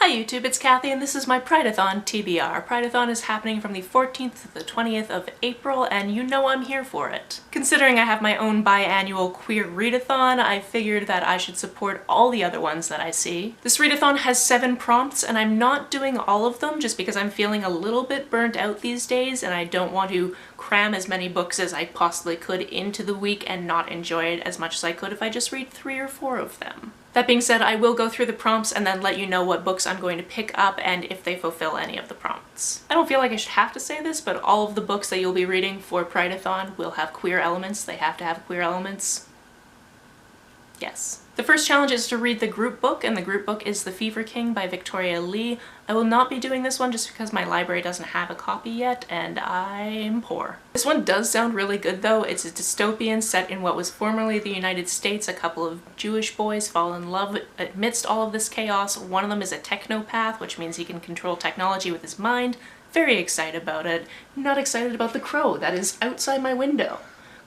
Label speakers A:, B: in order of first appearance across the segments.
A: Hi YouTube, it's Kathy and this is my Prideathon TBR. Prideathon is happening from the 14th to the 20th of April and you know I'm here for it. Considering I have my own biannual queer readathon, I figured that I should support all the other ones that I see. This readathon has 7 prompts and I'm not doing all of them just because I'm feeling a little bit burnt out these days and I don't want to cram as many books as I possibly could into the week and not enjoy it as much as I could if I just read 3 or 4 of them. That being said, I will go through the prompts and then let you know what books I'm going to pick up and if they fulfill any of the prompts. I don't feel like I should have to say this, but all of the books that you'll be reading for Prideathon will have queer elements. They have to have queer elements. Yes. The first challenge is to read the group book, and the group book is The Fever King by Victoria Lee. I will not be doing this one just because my library doesn't have a copy yet, and I'm poor. This one does sound really good though. It's a dystopian set in what was formerly the United States. A couple of Jewish boys fall in love amidst all of this chaos. One of them is a technopath, which means he can control technology with his mind. Very excited about it. Not excited about the crow that is outside my window.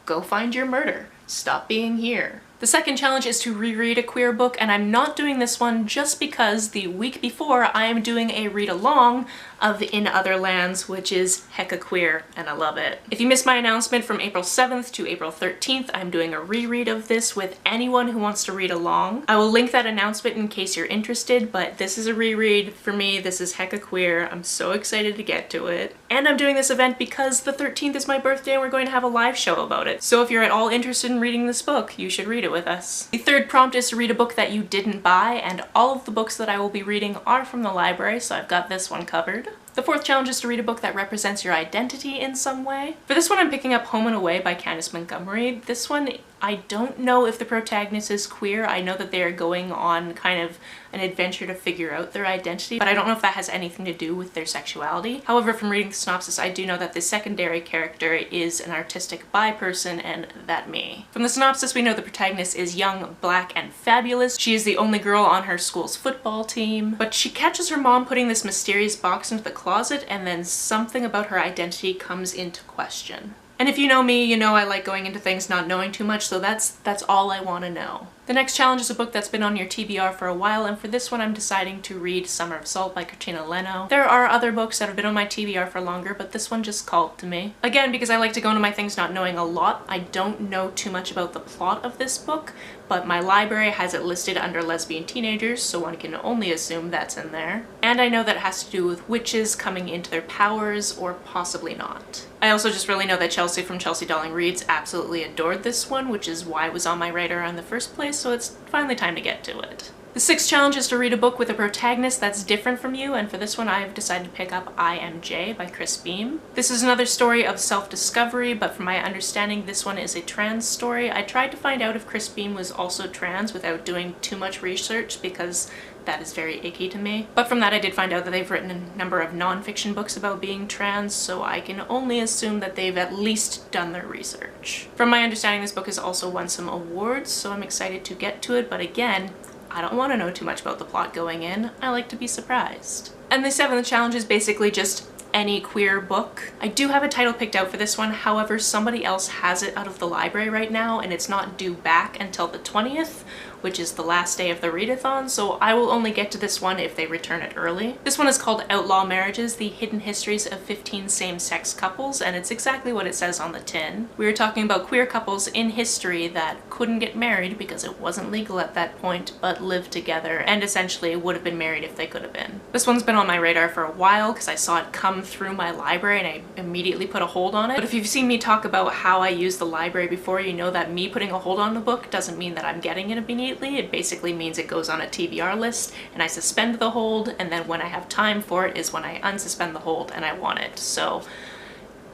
A: Go find your murder. Stop being here. The second challenge is to reread a queer book, and I'm not doing this one just because the week before I am doing a read-along of In Other Lands, which is hecka queer, and I love it. If you missed my announcement from April 7th to April 13th, I'm doing a reread of this with anyone who wants to read along. I will link that announcement in case you're interested, but this is a reread. For me, this is hecka queer. I'm so excited to get to it. And I'm doing this event because the 13th is my birthday and we're going to have a live show about it. So if you're at all interested in reading this book, you should read it with us. The third prompt is to read a book that you didn't buy, and all of the books that I will be reading are from the library, so I've got this one covered. The fourth challenge is to read a book that represents your identity in some way. For this one, I'm picking up Home and Away by Candace Montgomery. This one, I don't know if the protagonist is queer. I know that they are going on kind of an adventure to figure out their identity, but I don't know if that has anything to do with their sexuality. However, from reading the synopsis, I do know that the secondary character is an artistic bi person, and that me. From the synopsis, we know the protagonist is young, black, and fabulous. She is the only girl on her school's football team, but she catches her mom putting this mysterious box into the closet, and then something about her identity comes into question. And if you know me, you know I like going into things not knowing too much, so that's all I want to know. The next challenge is a book that's been on your TBR for a while, and for this one I'm deciding to read Summer of Salt by Katrina Leno. There are other books that have been on my TBR for longer, but this one just called to me. Again, because I like to go into my things not knowing a lot, I don't know too much about the plot of this book, but my library has it listed under lesbian teenagers, so one can only assume that's in there. And I know that it has to do with witches coming into their powers, or possibly not. I also just really know that Chelsea from Chelsea Darling Reads absolutely adored this one, which is why it was on my radar in the first place, so it's finally time to get to it. The sixth challenge is to read a book with a protagonist that's different from you, and for this one I've decided to pick up I Am J by Chris Beam. This is another story of self-discovery, but from my understanding this one is a trans story. I tried to find out if Chris Beam was also trans without doing too much research because that is very icky to me. But from that I did find out that they've written a number of non-fiction books about being trans, so I can only assume that they've at least done their research. From my understanding this book has also won some awards, so I'm excited to get to it, but again, I don't want to know too much about the plot going in. I like to be surprised. And the seventh challenge is basically just any queer book. I do have a title picked out for this one, however somebody else has it out of the library right now and it's not due back until the 20th, which is the last day of the readathon, so I will only get to this one if they return it early. This one is called Outlaw Marriages, The Hidden Histories of 15 Same-Sex Couples, and it's exactly what it says on the tin. We were talking about queer couples in history that couldn't get married because it wasn't legal at that point, but lived together and essentially would have been married if they could have been. This one's been on my radar for a while because I saw it come through my library and I immediately put a hold on it. But if you've seen me talk about how I use the library before, you know that me putting a hold on the book doesn't mean that I'm getting it immediately. It basically means it goes on a TBR list and I suspend the hold, and then when I have time for it is when I unsuspend the hold and I want it. So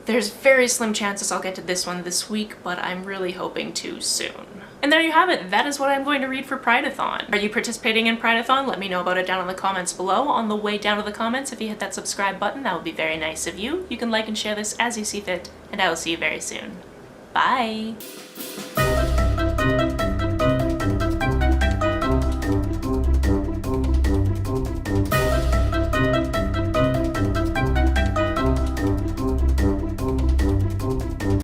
A: there's very slim chances I'll get to this one this week, but I'm really hoping to soon. And there you have it. That is what I'm going to read for Prideathon. Are you participating in Prideathon? Let me know about it down in the comments below. On the way down to the comments, if you hit that subscribe button, that would be very nice of you. You can like and share this as you see fit, and I will see you very soon. Bye!